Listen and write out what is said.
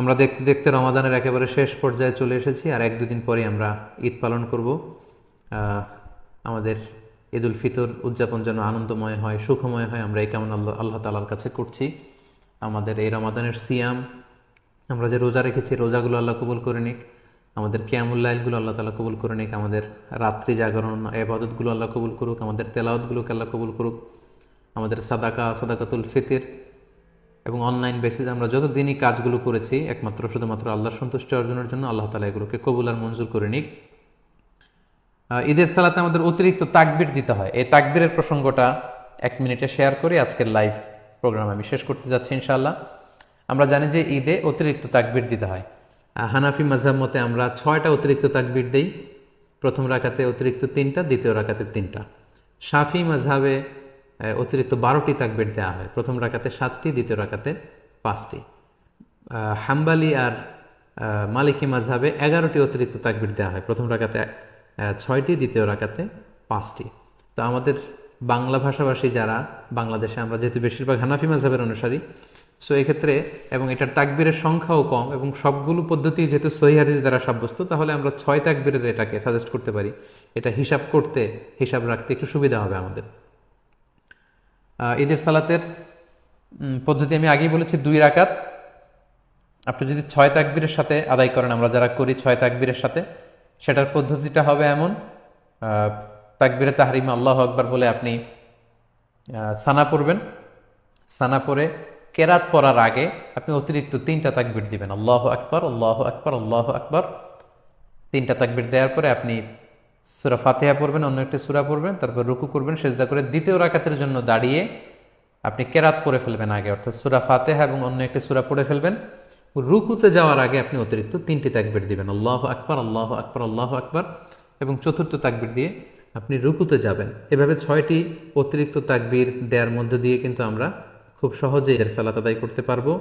আমরা দেখতে দেখতে রমাদানের একেবারে শেষ পর্যায়ে চলে এসেছি, আর এক দুদিন পরে আমরা ঈদ পালন করব। আমাদের ঈদুল ফিতর উদযাপন যেন আনন্দময় হয়, সুখময় হয়, আমরা এই কেমন আল্লাহ তাআলার কাছে করছি। আমাদের এই রমাদানের সিয়াম, আমরা যে রোজা রেখেছি, রোজাগুলো আল্লাহ কবুল করে নিক। আমাদের কিয়ামুল লাইলগুলো আল্লাহ তাআলা কবুল করে নিক। আমাদের রাত্রি জাগরণ ইবাদতগুলো আল্লাহ কবুল করুক। আমাদের তেলাওয়াতগুলোকে আল্লাহ কবুল করুক। আমাদের সাদাকাতুল ফিতর এবং অনলাইন বেসিস আমরা যত দিনই কাজগুলো করেছি একমাত্র শুধুমাত্র আল্লাহর সন্তুষ্টি অর্জনের জন্য, আল্লাহ তাআলা এগুলোকে কবুল আর মঞ্জুর করে নিক। ঈদের সালাতে আমাদের অতিরিক্ত তাকবীর দিতে হয়। এই তাকবীরের প্রসঙ্গটা 1 মিনিটে শেয়ার করে আজকের লাইভ প্রোগ্রাম আমি শেষ করতে যাচ্ছি ইনশাআল্লাহ। আমরা জানি যে ঈদে অতিরিক্ত তাকবীর দিতে হয়। হানাফি মাযহাব মতে আমরা 6টা অতিরিক্ত তাকবীর দেই। প্রথম রাকাতে অতিরিক্ত 3টা, দ্বিতীয় রাকাতে 3টা। শাফি মাযহাবে অতিরিক্ত 12টি তাকবীর দেওয়া হয়। প্রথম রাকাতে 7টি, দ্বিতীয় রাকাতে 5টি। হাম্বালি আর মালিকি মাযহাবে 11টি অতিরিক্ত তাকবীর দেওয়া হয়। প্রথম রাকাতে 6টি, দ্বিতীয় রাকাতে 5টি। তো আমাদের বাংলা ভাষাভাষী যারা, বাংলাদেশে আমরা যেহেতু বেশিরভাগ হানাফি মাযহাবের অনুসারী, সো এক্ষেত্রে এবং এটার তাকবীরের সংখ্যাও কম এবং সবগুলো পদ্ধতি যেহেতু সহিহ হাদিস দ্বারা সাব্যস্ত, তাহলে আমরা 6 তাকবীরের এটাকে সাজেস্ট করতে পারি। এটা হিসাব রাখতে একটু সুবিধা হবে আমাদের। ঈদের সালাতের পদ্ধতি আমি আগেই বলেছি 2 রাকাত। আপনি যদি 6 তাকবীরের সাথে আদায় করেন, আমরা যারা করি 6 তাকবীরের সাথে, সেটার পদ্ধতিটা হবে এমন: তাকবীরে তাহরিমা আল্লাহু আকবার বলে আপনি সানা পড়বেন। সানা পড়ে কেরাত পড়ার আগে আপনি অতিরিক্ত 3টা তাকবীর দিবেন, আল্লাহু আকবার, আল্লাহু আকবার, আল্লাহু আকবার। 3টা তাকবীর দেওয়ার পরে আপনি সূরা ফাতিহা পড়বেন, অন্য একটি সূরা পড়বেন, তারপর রুকু করবেন, সিজদা করে দ্বিতীয় রাকাতের জন্য দাঁড়িয়ে আপনি কেরাত পড়ে ফেলবেন আগে, অর্থাৎ সূরা ফাতিহা এবং অন্য একটি সূরা পড়ে ফেলবেন। রুকুতে যাওয়ার আগে আপনি অতিরিক্ত 3টি তাকবীর দিবেন, আল্লাহু আকবার, আল্লাহু আকবার, আল্লাহু আকবার, এবং চতুর্থ তাকবীর দিয়ে আপনি রুকুতে যাবেন। এভাবে 6টি অতিরিক্ত তাকবীর দেওয়ার মধ্য দিয়ে কিন্তু আমরা খুব সহজে এর সালাত আদায় করতে পারবো।